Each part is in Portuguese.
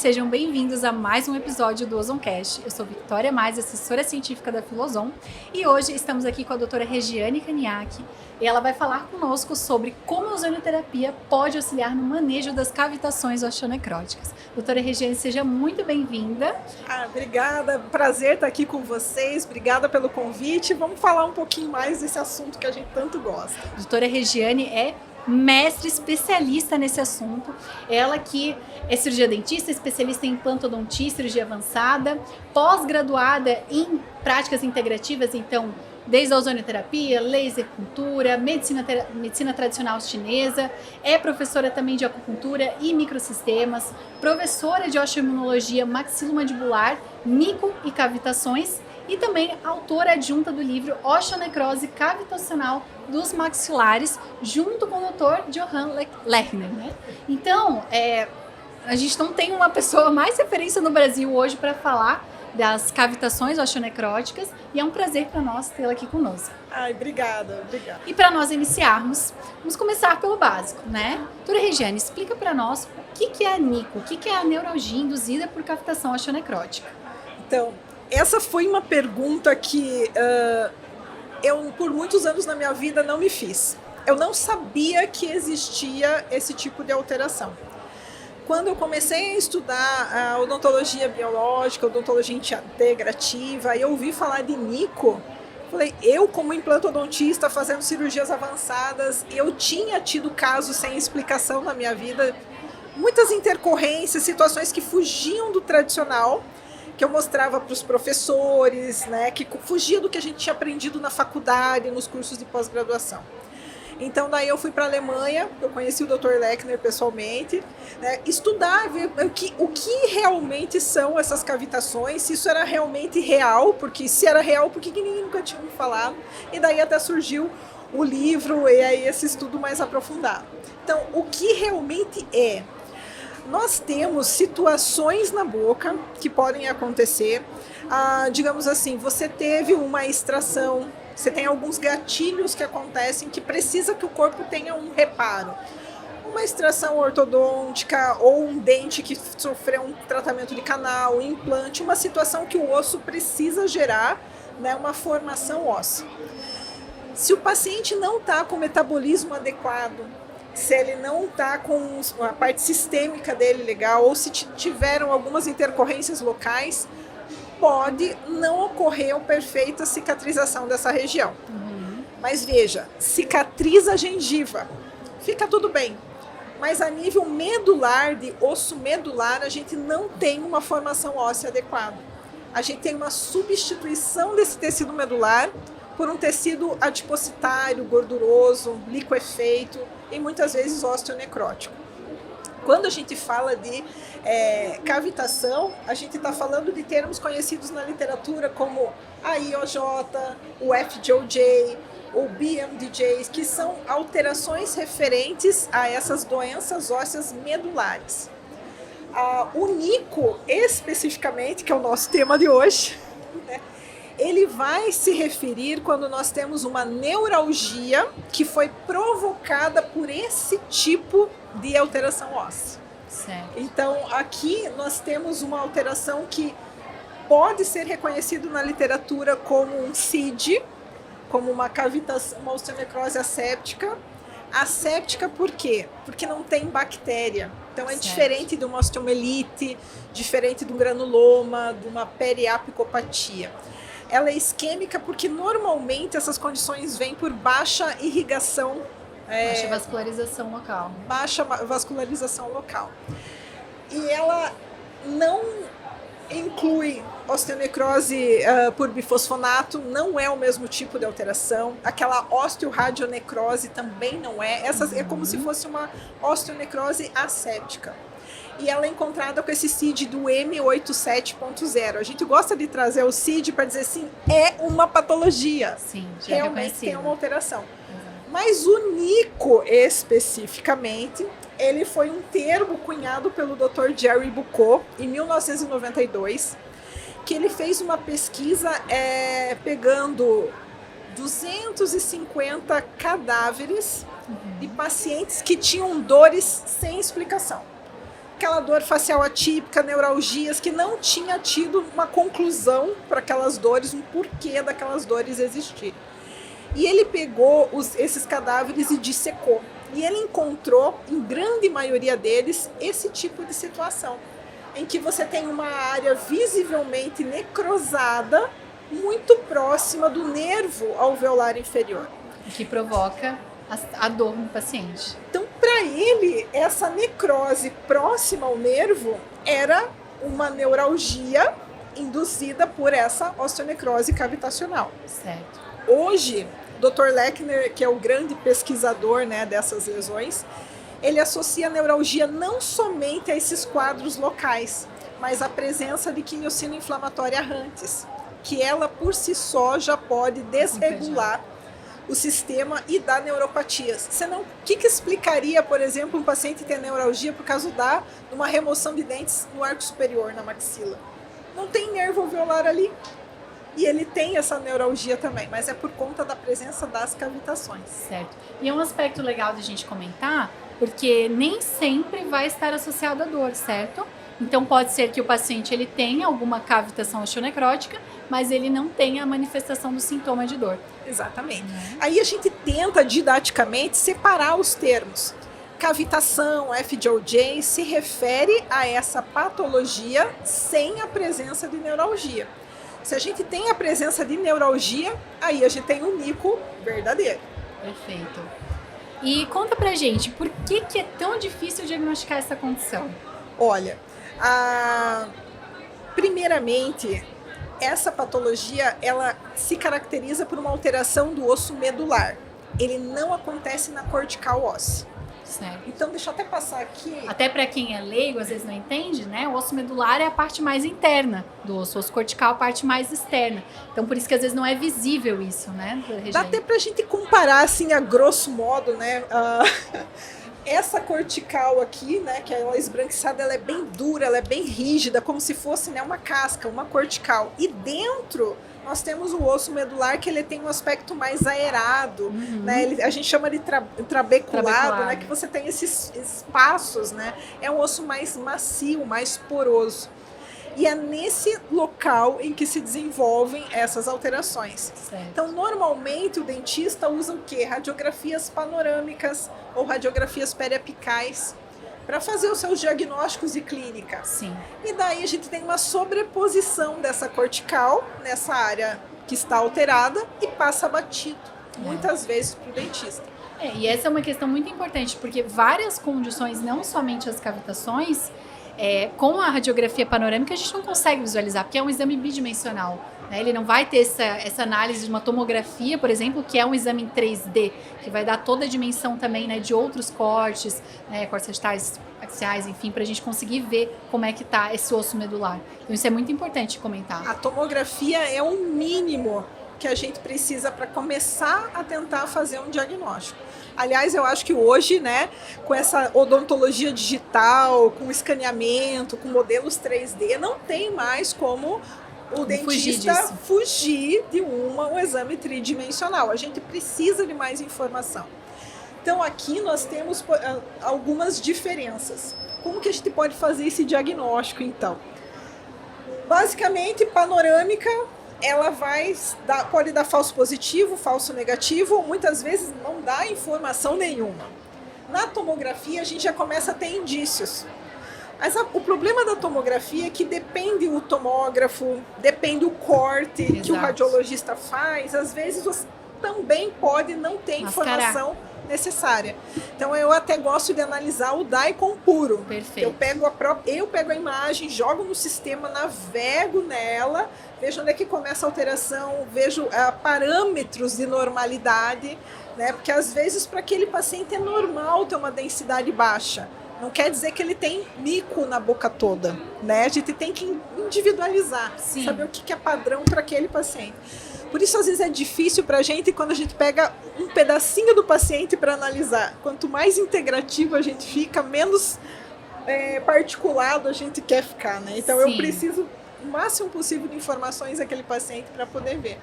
sejam bem-vindos a mais um episódio do Ozoncast. Eu sou Victoria Mais, assessora científica da Filozon, e hoje estamos aqui com a doutora Regiane Caniac, e ela vai falar conosco sobre como a ozonioterapia pode auxiliar no manejo das cavitações osteonecróticas. Doutora Regiane, seja muito bem-vinda. Obrigada, prazer estar aqui com vocês, obrigada pelo convite. Vamos falar um pouquinho mais desse assunto que a gente tanto gosta. Doutora Regiane é mestre especialista nesse assunto, ela que é cirurgia dentista, especialista em implantodontia, cirurgia avançada, pós-graduada em práticas integrativas, então desde a ozonioterapia, laser puntura, medicina tradicional chinesa, é professora também de acupuntura e microsistemas, professora de osteoimunologia maxilomandibular, mico e cavitações, e também autora adjunta do livro Osteonecrose Cavitacional dos Maxilares, junto com o Dr. Johann Lechner, né? Então, a gente não tem uma pessoa mais referência no Brasil hoje para falar das cavitações osteonecróticas, e é um prazer para nós tê-la aqui conosco. Obrigada. E para nós iniciarmos, vamos começar pelo básico, né? Doutora Regiane, explica para nós o que é a NICO, o que é a neuralgia induzida por cavitação osteonecrótica. Então, essa foi uma pergunta que eu, por muitos anos na minha vida, não me fiz. Eu não sabia que existia esse tipo de alteração. Quando eu comecei a estudar a odontologia biológica, odontologia integrativa, e eu ouvi falar de NICO, falei, eu como implantodontista fazendo cirurgias avançadas, eu tinha tido casos sem explicação na minha vida, muitas intercorrências, situações que fugiam do tradicional, que eu mostrava para os professores, né, que fugia do que a gente tinha aprendido na faculdade, nos cursos de pós-graduação. Então, daí eu fui para a Alemanha, eu conheci o Dr. Lechner pessoalmente, né, estudar, ver o que realmente são essas cavitações, se isso era realmente real, porque se era real, por que ninguém nunca tinha me falado? E daí até surgiu o livro e aí esse estudo mais aprofundado. Então, o que realmente é? Nós temos situações na boca que podem acontecer, digamos assim, você teve uma extração, você tem alguns gatilhos que acontecem que precisa que o corpo tenha um reparo. Uma extração ortodôntica ou um dente que sofreu um tratamento de canal, um implante, uma situação que o osso precisa gerar, né, uma formação óssea. Se o paciente não está com o metabolismo adequado, se ele não está com a parte sistêmica dele legal, ou se tiveram algumas intercorrências locais, pode não ocorrer a perfeita cicatrização dessa região. Mas veja, cicatriza a gengiva, fica tudo bem. Mas a nível medular, de osso medular, a gente não tem uma formação óssea adequada. A gente tem uma substituição desse tecido medular por um tecido adipocitário, gorduroso, liquefeito e muitas vezes osteonecrótico. Quando a gente fala de cavitação, a gente está falando de termos conhecidos na literatura como a IOJ, o FJOJ, o BMDJ, que são alterações referentes a essas doenças ósseas medulares. O NICO, especificamente, que é o nosso tema de hoje, né, ele vai se referir quando nós temos uma neuralgia que foi provocada por esse tipo de alteração óssea. Certo. Então, aqui nós temos uma alteração que pode ser reconhecido na literatura como um CID, como uma cavitação, uma osteonecrose asséptica. Asséptica por quê? Porque não tem bactéria. Então, é diferente de uma osteomielite, diferente de um granuloma, de uma periapicopatia. Ela é isquêmica porque normalmente essas condições vêm por baixa irrigação. Baixa vascularização local. Baixa vascularização local. E ela não inclui osteonecrose por bifosfonato, não é o mesmo tipo de alteração. Aquela osteoradionecrose também não é. Essa é como se fosse uma osteonecrose asséptica. E ela é encontrada com esse CID do M87.0. A gente gosta de trazer o CID para dizer assim, é uma patologia. Sim, realmente tem uma alteração. Mas o NICO, especificamente, ele foi um termo cunhado pelo Dr. Jerry Bucco, em 1992, que ele fez uma pesquisa pegando 250 cadáveres de pacientes que tinham dores sem explicação. aquela dor facial atípica, neuralgias, que não tinha tido uma conclusão para aquelas dores, um porquê daquelas dores existirem. E ele pegou esses cadáveres e dissecou. E ele encontrou, em grande maioria deles, esse tipo de situação, em que você tem uma área visivelmente necrosada, muito próxima do nervo alveolar inferior. O que provoca a dor no paciente. Então, para ele, essa necrose próxima ao nervo era uma neuralgia induzida por essa osteonecrose cavitacional. Certo. Hoje, o Dr. Lechner, que é o grande pesquisador, né, dessas lesões, ele associa a neuralgia não somente a esses quadros locais, mas a presença de quimiocina inflamatória errantes, que ela por si só já pode desregular o sistema e dar neuropatias. Senão, o que explicaria, por exemplo, um paciente ter neuralgia por causa de uma remoção de dentes no arco superior, na maxila? Não tem nervo alveolar ali. E ele tem essa neuralgia também, mas é por conta da presença das cavitações. Certo. E é um aspecto legal de a gente comentar, porque nem sempre vai estar associado à dor, certo? Então pode ser que o paciente ele tenha alguma cavitação osteonecrótica, mas ele não tenha a manifestação do sintoma de dor. Exatamente. Aí a gente tenta didaticamente separar os termos. Cavitação, FJOJ, se refere a essa patologia sem a presença de neuralgia. Se a gente tem a presença de neuralgia, aí a gente tem um NICO verdadeiro. Perfeito. E conta pra gente, por que é tão difícil diagnosticar essa condição? Olha, primeiramente, essa patologia, ela se caracteriza por uma alteração do osso medular. Ele não acontece na cortical óssea. Certo. Então, deixa eu até passar aqui. Até para quem é leigo, às vezes não entende, né? O osso medular é a parte mais interna do osso, o osso cortical é a parte mais externa. Então, por isso que às vezes não é visível isso, né? Dá até pra gente comparar, assim, a grosso modo, né? Essa cortical aqui, né, que é ela esbranquiçada, ela é bem dura, ela é bem rígida, como se fosse, né, uma casca, uma cortical. E dentro nós temos o osso medular, que ele tem um aspecto mais aerado, né? A gente chama de trabeculado, né, que você tem esses espaços, né? É um osso mais macio, mais poroso. E é nesse local em que se desenvolvem essas alterações. Certo. Então, normalmente, o dentista usa o quê? Radiografias panorâmicas ou radiografias periapicais para fazer os seus diagnósticos de clínica. Sim. E daí a gente tem uma sobreposição dessa cortical nessa área que está alterada e passa batido, muitas vezes, para o dentista. E essa é uma questão muito importante, porque várias condições, não somente as cavitações, com a radiografia panorâmica a gente não consegue visualizar, porque é um exame bidimensional, né? Ele não vai ter essa análise de uma tomografia, por exemplo, que é um exame em 3D, que vai dar toda a dimensão também, né, de outros cortes, né, cortes sagitais, axiais, enfim, para a gente conseguir ver como é que está esse osso medular. Então isso é muito importante comentar. A tomografia é um mínimo que a gente precisa para começar a tentar fazer um diagnóstico. Aliás, eu acho que hoje, né, com essa odontologia digital, com escaneamento, com modelos 3D, não tem mais como o dentista fugir de um exame tridimensional. A gente precisa de mais informação. Então, aqui nós temos algumas diferenças. Como que a gente pode fazer esse diagnóstico, então? Basicamente, panorâmica, ela pode dar falso positivo, falso negativo, ou muitas vezes não dá informação nenhuma. Na tomografia, a gente já começa a ter indícios. Mas o problema da tomografia é que depende o tomógrafo, depende o corte. Exato. Que o radiologista faz. Às vezes você também pode não ter informação necessária. Então eu até gosto de analisar o DICOM puro. Perfeito. Eu pego a imagem, jogo no sistema, navego nela, vejo onde é que começa a alteração, vejo parâmetros de normalidade, né? Porque às vezes para aquele paciente é normal ter uma densidade baixa. Não quer dizer que ele tem mico na boca toda, né? A gente tem que individualizar, saber o que é padrão para aquele paciente. Por isso, às vezes, é difícil para a gente quando a gente pega um pedacinho do paciente para analisar. Quanto mais integrativo a gente fica, menos particulado a gente quer ficar, né? Então, eu preciso o máximo possível de informações daquele paciente para poder ver.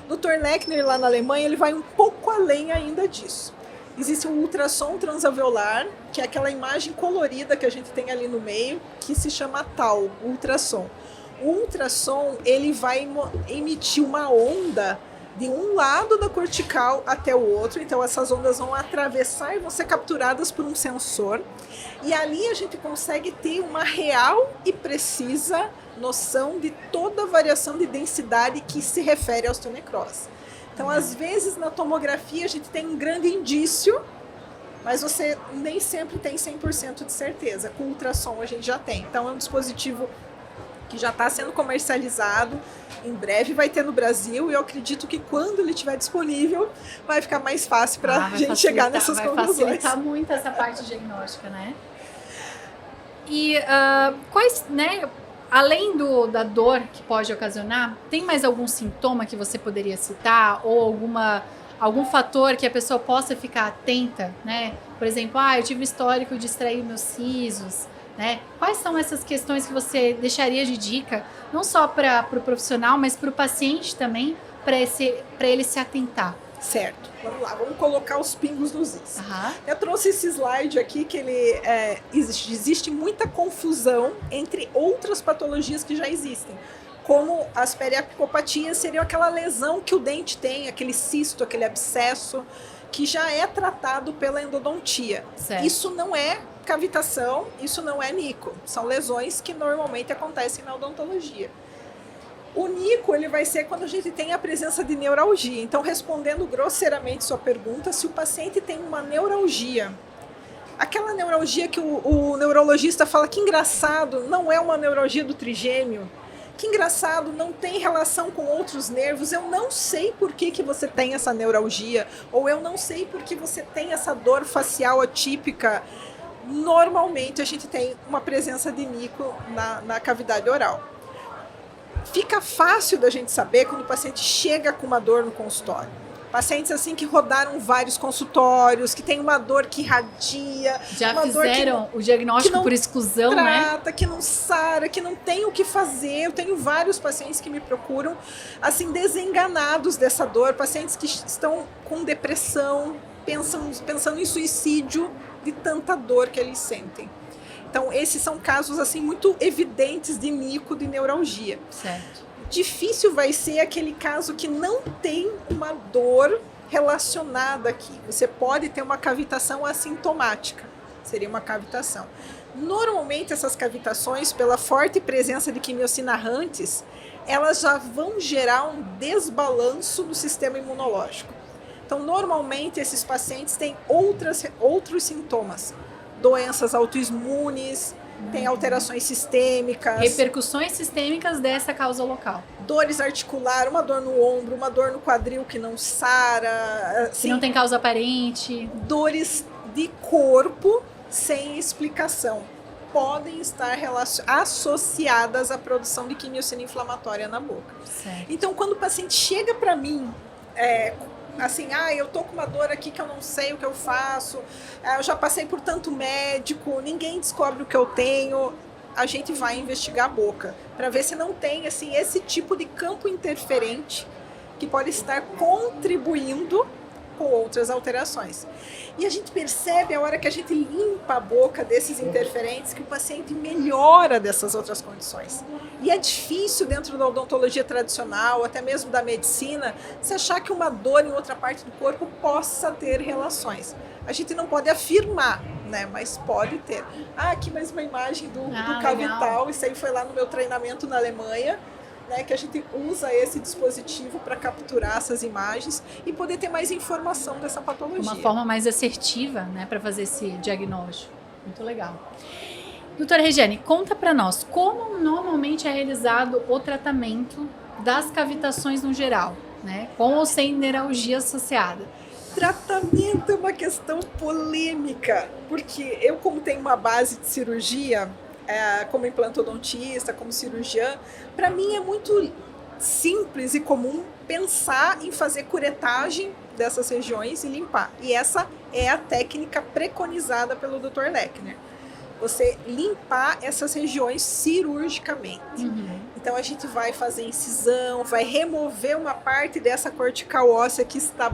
O Dr. Lechner, lá na Alemanha, ele vai um pouco além ainda disso. Existe o ultrassom transalveolar, que é aquela imagem colorida que a gente tem ali no meio, que se chama TAU, ultrassom. O ultrassom, ele vai emitir uma onda de um lado da cortical até o outro, então essas ondas vão atravessar e vão ser capturadas por um sensor, e ali a gente consegue ter uma real e precisa noção de toda a variação de densidade que se refere à osteonecrose. Então, às vezes, na tomografia, a gente tem um grande indício, mas você nem sempre tem 100% de certeza. Com ultrassom, a gente já tem. Então, é um dispositivo que já está sendo comercializado, em breve vai ter no Brasil, e eu acredito que quando ele estiver disponível, vai ficar mais fácil para a gente chegar nessas conclusões. Vai facilitar muito essa parte diagnóstica, né? E quais, né, além da dor que pode ocasionar, tem mais algum sintoma que você poderia citar? Ou algum fator que a pessoa possa ficar atenta, né? Por exemplo, eu tive histórico de extrair meus sisos, né? Quais são essas questões que você deixaria de dica, não só para o profissional, mas para o paciente também, para ele se atentar? Certo, vamos lá, vamos colocar os pingos nos is. Uhum. Eu trouxe esse slide aqui que existe muita confusão entre outras patologias que já existem, como as periapicopatias, seriam aquela lesão que o dente tem, aquele cisto, aquele abscesso, que já é tratado pela endodontia. Certo. Isso não é cavitação, isso não é nico, são lesões que normalmente acontecem na odontologia. O nico, ele vai ser quando a gente tem a presença de neuralgia. Então, respondendo grosseiramente sua pergunta, se o paciente tem uma neuralgia, aquela neuralgia que o neurologista fala que engraçado, não é uma neuralgia do trigêmeo, que engraçado, não tem relação com outros nervos, eu não sei por que você tem essa neuralgia, ou eu não sei por que você tem essa dor facial atípica. Normalmente, a gente tem uma presença de nico na cavidade oral. Fica fácil da gente saber quando o paciente chega com uma dor no consultório. Pacientes assim que rodaram vários consultórios, que tem uma dor que irradia. Já fizeram o diagnóstico por exclusão, trata, né? Que não sara, que não tem o que fazer. Eu tenho vários pacientes que me procuram, assim, desenganados dessa dor. Pacientes que estão com depressão, pensando em suicídio de tanta dor que eles sentem. Então, esses são casos assim muito evidentes de nico, de neuralgia. Certo. Difícil vai ser aquele caso que não tem uma dor relacionada aqui. Você pode ter uma cavitação assintomática, seria uma cavitação. Normalmente, essas cavitações, pela forte presença de quimiocina errantes, elas já vão gerar um desbalanço no sistema imunológico. Então, normalmente, esses pacientes têm outros sintomas. Doenças autoimunes, tem alterações sistêmicas. Repercussões sistêmicas dessa causa local. Dores articulares, uma dor no ombro, uma dor no quadril que não sara. Assim, que não tem causa aparente. Dores de corpo sem explicação. Podem estar associadas à produção de quimiocina inflamatória na boca. Certo. Então, quando o paciente chega para mim... assim, eu tô com uma dor aqui que eu não sei o que eu faço, eu já passei por tanto médico, ninguém descobre o que eu tenho, a gente vai investigar a boca, para ver se não tem, assim, esse tipo de campo interferente que pode estar contribuindo com outras alterações. E a gente percebe, a hora que a gente limpa a boca desses interferentes, que o paciente melhora dessas outras condições. E é difícil, dentro da odontologia tradicional, até mesmo da medicina, se achar que uma dor em outra parte do corpo possa ter relações. A gente não pode afirmar, né? Mas pode ter. Aqui mais uma imagem do cavital. Legal. Isso aí foi lá no meu treinamento na Alemanha, né, que a gente usa esse dispositivo para capturar essas imagens e poder ter mais informação dessa patologia. Uma forma mais assertiva, né, para fazer esse diagnóstico. Muito legal. Doutora Regiane, conta para nós como normalmente é realizado o tratamento das cavitações no geral, né, com ou sem neuralgia associada. Tratamento é uma questão polêmica, porque eu, como tenho uma base de cirurgia, como implantodontista, como cirurgiã, para mim é muito simples e comum pensar em fazer curetagem dessas regiões e limpar. E essa é a técnica preconizada pelo Dr. Lechner. Você limpar essas regiões cirurgicamente. Uhum. Então a gente vai fazer incisão, vai remover uma parte dessa cortical óssea que está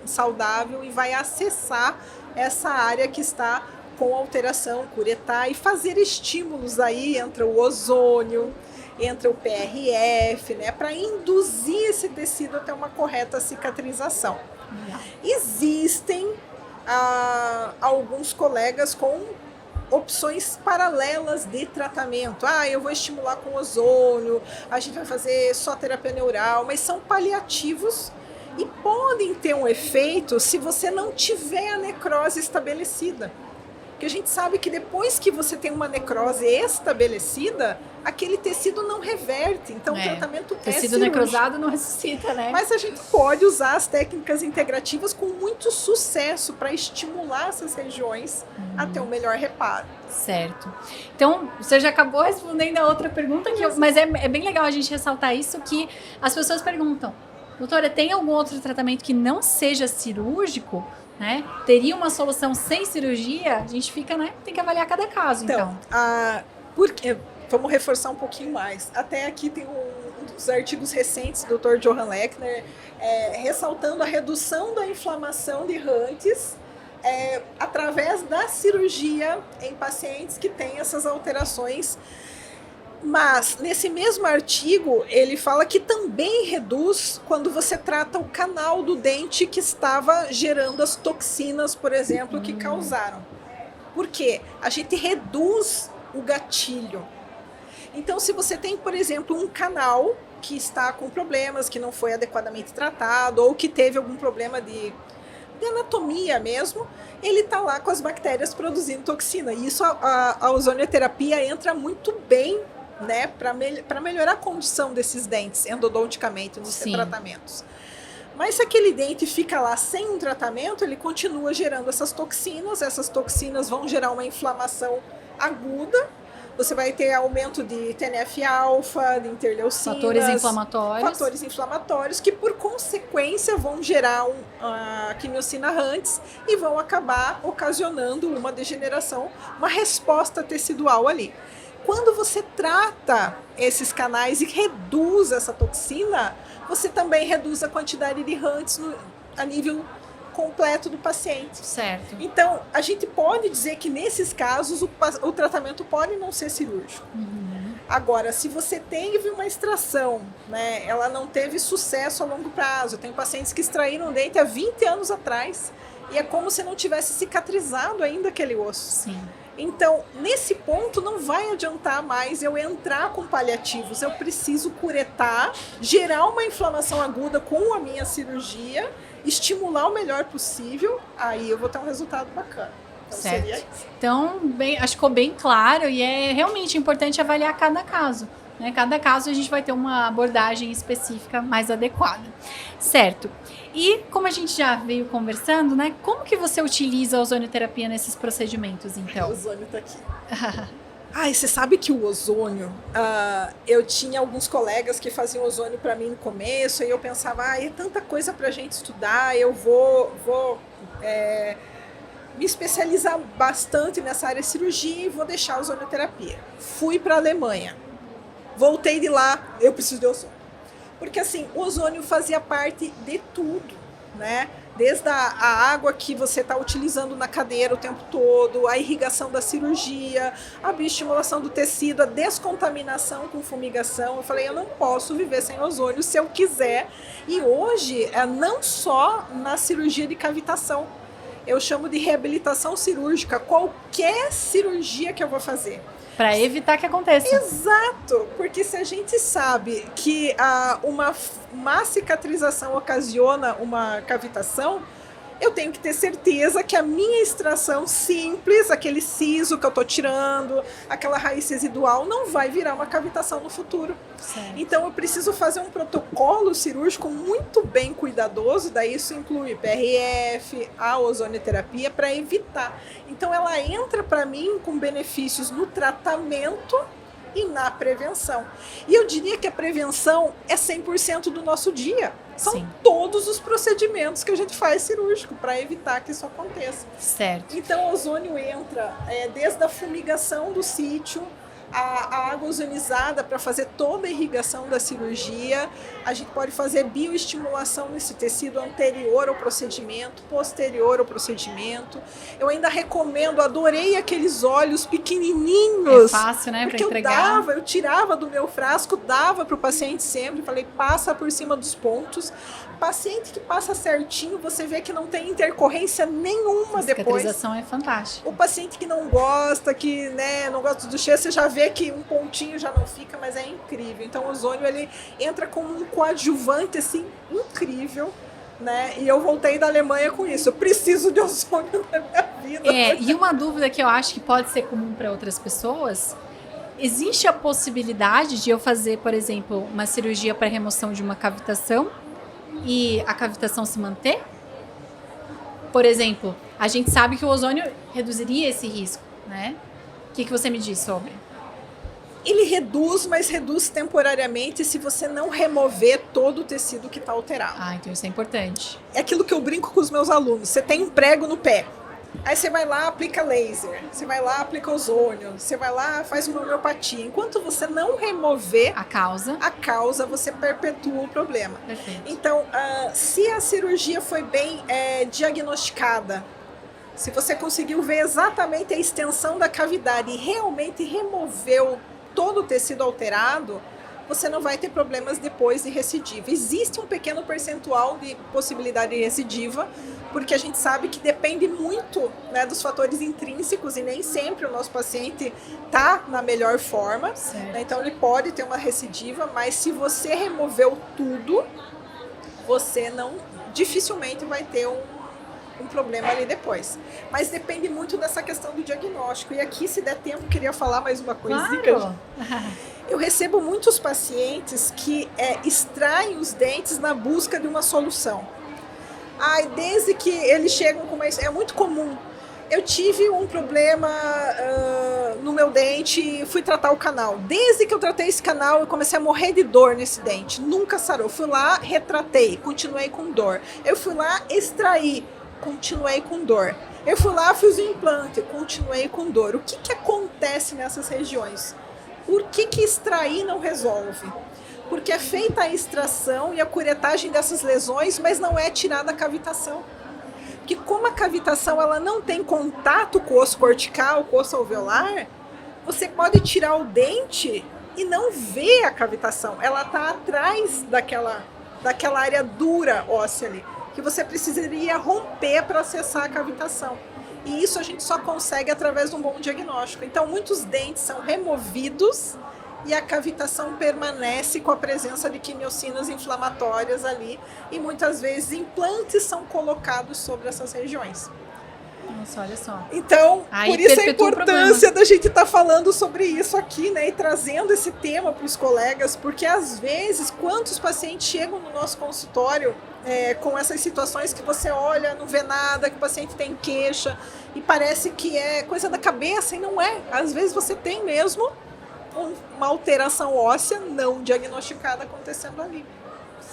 saudável e vai acessar essa área que está com alteração, curetar e fazer estímulos aí, entra o ozônio, entra o PRF, né, para induzir esse tecido até uma correta cicatrização. Existem alguns colegas com opções paralelas de tratamento. Eu vou estimular com ozônio, a gente vai fazer só terapia neural, mas são paliativos e podem ter um efeito se você não tiver a necrose estabelecida. Porque a gente sabe que depois que você tem uma necrose estabelecida, aquele tecido não reverte. Então, o tratamento é tecido necrosado não ressuscita, né? Mas a gente pode usar as técnicas integrativas com muito sucesso para estimular essas regiões até o melhor reparo. Certo. Então, você já acabou respondendo a outra pergunta, mas é bem legal a gente ressaltar isso, que as pessoas perguntam, doutora, tem algum outro tratamento que não seja cirúrgico? Né? Teria uma solução sem cirurgia? A gente fica, né? Tem que avaliar cada caso, então. Porque, vamos reforçar um pouquinho mais. Até aqui tem um dos artigos recentes do Dr. Johann Lechner, ressaltando a redução da inflamação de Hunts através da cirurgia em pacientes que têm essas alterações. Mas, nesse mesmo artigo, ele fala que também reduz quando você trata o canal do dente que estava gerando as toxinas, por exemplo, que causaram. Por quê? A gente reduz o gatilho. Então, se você tem, por exemplo, um canal que está com problemas, que não foi adequadamente tratado, ou que teve algum problema de anatomia mesmo, ele está lá com as bactérias produzindo toxina. E isso, a ozonioterapia entra muito bem, né, para melhorar a condição desses dentes endodonticamente nos tratamentos. Mas se aquele dente fica lá sem um tratamento, ele continua gerando essas toxinas vão gerar uma inflamação aguda, você vai ter aumento de TNF-alfa, de interleucinas, fatores inflamatórios que por consequência vão gerar a quimiocina Hunts e vão acabar ocasionando uma degeneração, uma resposta tecidual ali. Quando você trata esses canais e reduz essa toxina, você também reduz a quantidade de Hunts a nível completo do paciente. Certo. Então, a gente pode dizer que nesses casos o tratamento pode não ser cirúrgico. Agora, se você teve uma extração, né, ela não teve sucesso a longo prazo. Tem pacientes que extraíram o dente há 20 anos atrás e é como se não tivesse cicatrizado ainda aquele osso. Sim. Então, nesse ponto, não vai adiantar mais eu entrar com paliativos. Eu preciso curetar, gerar uma inflamação aguda com a minha cirurgia, estimular o melhor possível, aí eu vou ter um resultado bacana. Então, certo. Seria isso. Então, acho que ficou bem claro e é realmente importante avaliar cada caso. Né? Cada caso a gente vai ter uma abordagem específica mais adequada. Certo. E como a gente já veio conversando, né? Como que você utiliza a ozonioterapia nesses procedimentos, então? O ozônio tá aqui. Você sabe que o ozônio, eu tinha alguns colegas que faziam ozônio para mim no começo, e eu pensava, é tanta coisa pra gente estudar, eu vou me especializar bastante nessa área de cirurgia e vou deixar a ozonioterapia. Fui para a Alemanha, voltei de lá, eu preciso de ozônio. Porque assim, o ozônio fazia parte de tudo, né? Desde a água que você está utilizando na cadeira o tempo todo, a irrigação da cirurgia, a bioestimulação do tecido, a descontaminação com fumigação. Eu falei, eu não posso viver sem ozônio se eu quiser. E hoje, não só na cirurgia de cavitação, eu chamo de reabilitação cirúrgica, qualquer cirurgia que eu vou fazer. Para evitar que aconteça. Exato, porque se a gente sabe que uma má cicatrização ocasiona uma cavitação, eu tenho que ter certeza que a minha extração simples, aquele siso que eu estou tirando, aquela raiz residual, não vai virar uma cavitação no futuro. Certo. Então eu preciso fazer um protocolo cirúrgico muito bem cuidadoso, daí isso inclui PRF, a ozonioterapia, para evitar. Então ela entra para mim com benefícios no tratamento e na prevenção. E eu diria que a prevenção é 100% do nosso dia. São Sim. todos os procedimentos que a gente faz cirúrgico para evitar que isso aconteça. Certo. Então o ozônio entra desde a fumigação do sítio, a água ozonizada para fazer toda a irrigação da cirurgia. A gente pode fazer bioestimulação nesse tecido anterior ao procedimento, posterior ao procedimento. Eu ainda recomendo, adorei aqueles olhos pequenininhos. É fácil, né, para entregar. Eu tirava do meu frasco, dava para o paciente sempre, falei, passa por cima dos pontos. Paciente que passa certinho, você vê que não tem intercorrência nenhuma depois. A cicatrização é fantástica. O paciente que não gosta, que não gosta do cheiro, você já vê que um pontinho já não fica, mas é incrível. Então o ozônio, ele entra como um coadjuvante, assim, incrível, né? E eu voltei da Alemanha com isso. Eu preciso de ozônio na minha vida. E uma dúvida que eu acho que pode ser comum para outras pessoas, existe a possibilidade de eu fazer, por exemplo, uma cirurgia para remoção de uma cavitação e a cavitação se manter? Por exemplo, a gente sabe que o ozônio reduziria esse risco, né? O que você me diz sobre? Ele reduz, mas reduz temporariamente se você não remover todo o tecido que está alterado. Ah, então isso é importante. É aquilo que eu brinco com os meus alunos. Você tem um prego no pé. Aí você vai lá, aplica laser, você vai lá, aplica ozônio, você vai lá, faz uma homeopatia. Enquanto você não remover a causa, você perpetua o problema. Perfeito. Então, se a cirurgia foi bem diagnosticada, se você conseguiu ver exatamente a extensão da cavidade e realmente removeu todo o tecido alterado, você não vai ter problemas depois de recidiva. Existe um pequeno percentual de possibilidade de recidiva, porque a gente sabe que depende muito, né, dos fatores intrínsecos e nem sempre o nosso paciente está na melhor forma. Né? Então ele pode ter uma recidiva, mas se você removeu tudo, você dificilmente vai ter um problema ali depois. Mas depende muito dessa questão do diagnóstico. E aqui, se der tempo, queria falar mais uma coisinha. Claro. Eu recebo muitos pacientes que extraem os dentes na busca de uma solução. Desde que eles chegam com é muito comum. Eu tive um problema no meu dente e fui tratar o canal. Desde que eu tratei esse canal, eu comecei a morrer de dor nesse dente. Nunca sarou. Fui lá, retratei, continuei com dor. Eu fui lá, extraí, continuei com dor. Eu fui lá, fiz o implante, continuei com dor. O que acontece nessas regiões? Por que extrair não resolve? Porque é feita a extração e a curetagem dessas lesões, mas não é tirada a cavitação. Porque como a cavitação ela não tem contato com o osso cortical, com o osso alveolar, você pode tirar o dente e não ver a cavitação. Ela está atrás daquela área dura óssea ali, que você precisaria romper para acessar a cavitação. E isso a gente só consegue através de um bom diagnóstico. Então, muitos dentes são removidos e a cavitação permanece com a presença de quimiocinas inflamatórias ali. E muitas vezes implantes são colocados sobre essas regiões. Nossa, olha só. Então, por isso a importância da gente estar falando sobre isso aqui, né? E trazendo esse tema para os colegas, porque às vezes, quantos pacientes chegam no nosso consultório com essas situações que você olha, não vê nada, que o paciente tem queixa e parece que é coisa da cabeça e não é. Às vezes você tem mesmo uma alteração óssea não diagnosticada acontecendo ali.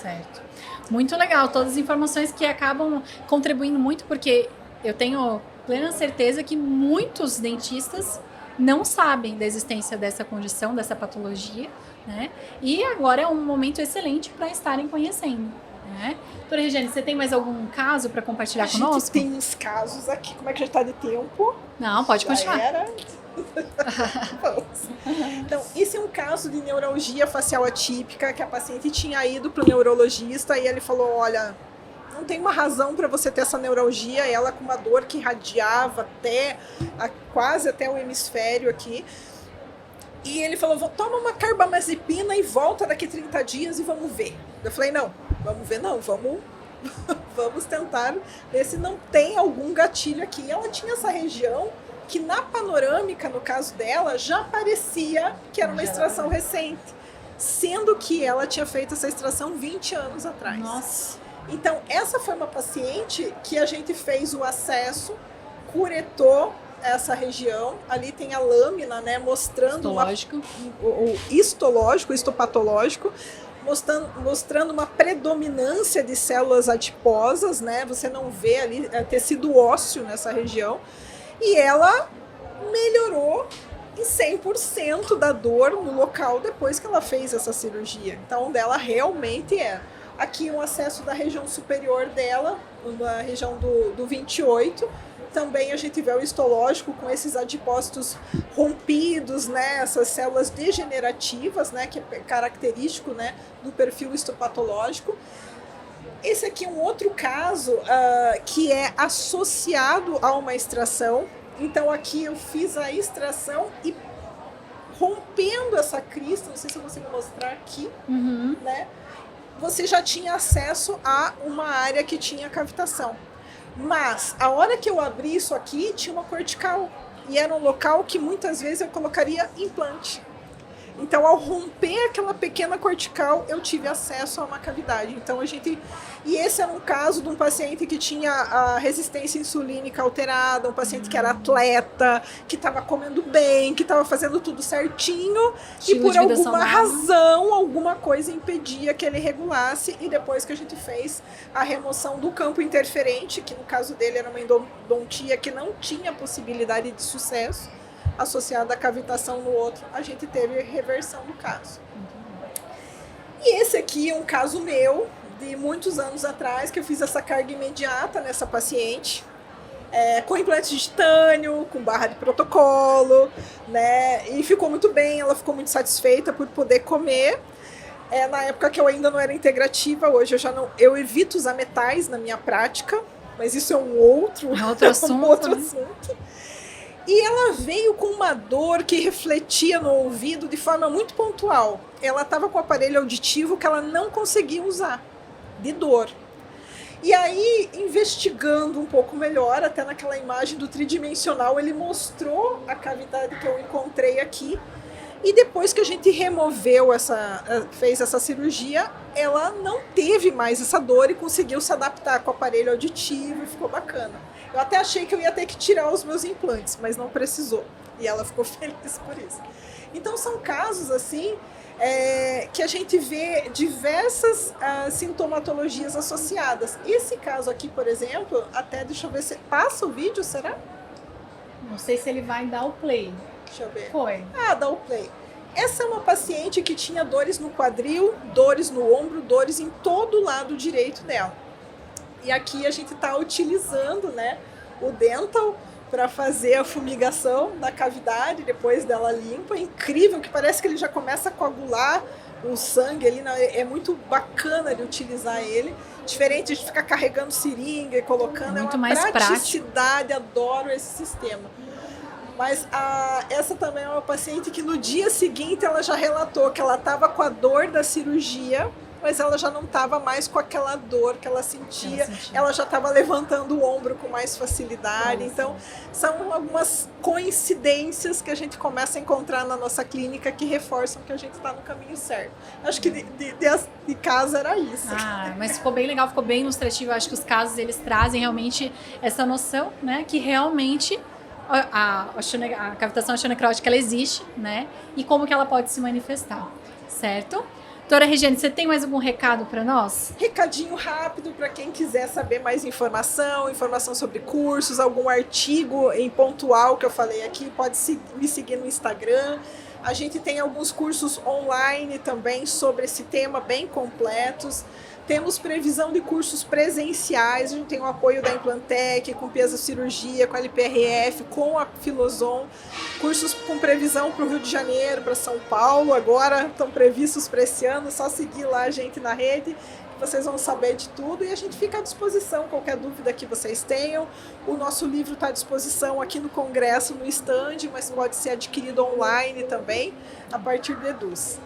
Certo. Muito legal, todas as informações que acabam contribuindo muito, porque eu tenho plena certeza que muitos dentistas não sabem da existência dessa condição, dessa patologia, né? E agora é um momento excelente para estarem conhecendo, né? Doutora Regiane, você tem mais algum caso para compartilhar conosco? A gente tem uns casos aqui. Como é que já está de tempo? Não, pode continuar. Então, esse é um caso de neuralgia facial atípica, que a paciente tinha ido para o neurologista e ele falou, olha, não tem uma razão para você ter essa neuralgia, ela com uma dor que irradiava quase até o hemisfério aqui. E ele falou, toma uma carbamazepina e volta daqui 30 dias e vamos ver. Eu falei, não, vamos ver não, vamos tentar ver se não tem algum gatilho aqui. Ela tinha essa região que na panorâmica, no caso dela, já parecia que era uma extração recente, sendo que ela tinha feito essa extração 20 anos atrás. Nossa. Então, essa foi uma paciente que a gente fez o acesso, curetou essa região, ali tem a lâmina, né, mostrando o histológico, histopatológico, mostrando uma predominância de células adiposas, né, você não vê ali tecido ósseo nessa região, e ela melhorou e 100% da dor no local depois que ela fez essa cirurgia. Então, dela realmente é. Aqui um acesso da região superior dela, na região do 28. Também a gente vê o histológico com esses adipócitos rompidos, né? Essas células degenerativas, né? Que é característico, né? Do perfil histopatológico. Esse aqui é um outro caso que é associado a uma extração. Então aqui eu fiz a extração e rompendo essa crista, não sei se eu consigo mostrar aqui, né? Você já tinha acesso a uma área que tinha cavitação. Mas a hora que eu abri isso aqui, tinha uma cortical. E era um local que muitas vezes eu colocaria implante. Então, ao romper aquela pequena cortical, eu tive acesso a uma cavidade. Então, E esse era um caso de um paciente que tinha a resistência insulínica alterada, um paciente que era atleta, que estava comendo bem, que estava fazendo tudo certinho, e por alguma razão, alguma coisa impedia que ele regulasse, e depois que a gente fez a remoção do campo interferente, que no caso dele era uma endodontia que não tinha possibilidade de sucesso, associada à cavitação no outro, a gente teve reversão do caso. E esse aqui é um caso meu, de muitos anos atrás, que eu fiz essa carga imediata nessa paciente, com implante de titânio, com barra de protocolo, né? E ficou muito bem, ela ficou muito satisfeita por poder comer. Na época que eu ainda não era integrativa, hoje eu evito usar metais na minha prática, mas isso é um outro assunto. E ela veio com uma dor que refletia no ouvido de forma muito pontual. Ela estava com o aparelho auditivo que ela não conseguia usar, de dor. E aí, investigando um pouco melhor, até naquela imagem do tridimensional, ele mostrou a cavidade que eu encontrei aqui. E depois que a gente fez essa cirurgia, ela não teve mais essa dor e conseguiu se adaptar com o aparelho auditivo e ficou bacana. Eu até achei que eu ia ter que tirar os meus implantes, mas não precisou. E ela ficou feliz por isso. Então são casos assim que a gente vê diversas sintomatologias associadas. Esse caso aqui, por exemplo, até deixa eu ver se passa o vídeo, será? Não sei se ele vai dar o play. Deixa eu ver. Foi. Dá o play. Essa é uma paciente que tinha dores no quadril, dores no ombro, dores em todo o lado direito dela. E aqui a gente está utilizando, né, o dental para fazer a fumigação da cavidade depois dela limpa. É incrível que parece que ele já começa a coagular o sangue ali, é muito bacana de utilizar ele. Diferente de ficar carregando seringa e colocando, muito é uma mais praticidade, prático. Adoro esse sistema. Mas essa também é uma paciente que no dia seguinte ela já relatou que ela estava com a dor da cirurgia, mas ela já não estava mais com aquela dor que ela sentia. Ela já estava levantando o ombro com mais facilidade. Então, são algumas coincidências que a gente começa a encontrar na nossa clínica que reforçam que a gente está no caminho certo. Acho que de caso era isso. Mas ficou bem legal, ficou bem ilustrativo. Eu acho que os casos, eles trazem realmente essa noção, né, que realmente a cavitação osteonecrótica, ela existe, né, e como que ela pode se manifestar, certo? Doutora Regiane, você tem mais algum recado para nós? Recadinho rápido para quem quiser saber mais informação sobre cursos, algum artigo em pontual que eu falei aqui, pode me seguir no Instagram. A gente tem alguns cursos online também sobre esse tema bem completos. Temos previsão de cursos presenciais, a gente tem o apoio da Implantec, com Piesa Cirurgia, com a LPRF, com a Filoson. Cursos com previsão para o Rio de Janeiro, para São Paulo, agora estão previstos para esse ano, só seguir lá a gente na rede, vocês vão saber de tudo e a gente fica à disposição, qualquer dúvida que vocês tenham. O nosso livro está à disposição aqui no Congresso, no stand, mas pode ser adquirido online também, a partir do Eduz.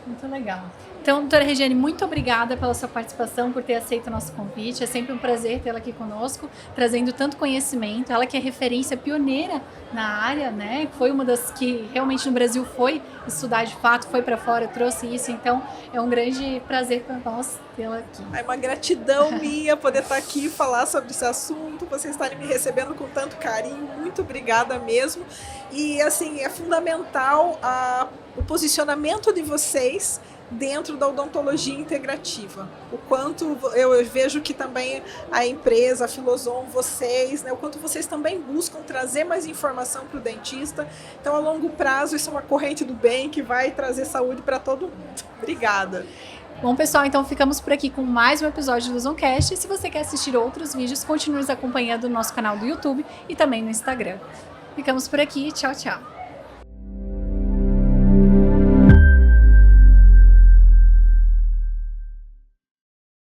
Muito legal. Então, doutora Regiane, muito obrigada pela sua participação, por ter aceito o nosso convite. É sempre um prazer tê-la aqui conosco, trazendo tanto conhecimento. Ela que é referência pioneira na área, né? Foi uma das que realmente no Brasil foi estudar de fato, foi para fora, trouxe isso. Então, é um grande prazer para nós tê-la aqui. É uma gratidão minha poder estar aqui e falar sobre esse assunto, vocês estarem me recebendo com tanto carinho. Muito obrigada mesmo. E, assim, é fundamental o posicionamento de vocês dentro da odontologia integrativa. O quanto eu vejo que também a empresa, a Filosom, vocês, né, o quanto vocês também buscam trazer mais informação para o dentista. Então, a longo prazo, isso é uma corrente do bem que vai trazer saúde para todo mundo. Obrigada. Bom, pessoal, então ficamos por aqui com mais um episódio do Zoomcast. E se você quer assistir outros vídeos, continue nos acompanhando no nosso canal do YouTube e também no Instagram. Ficamos por aqui. Tchau, tchau.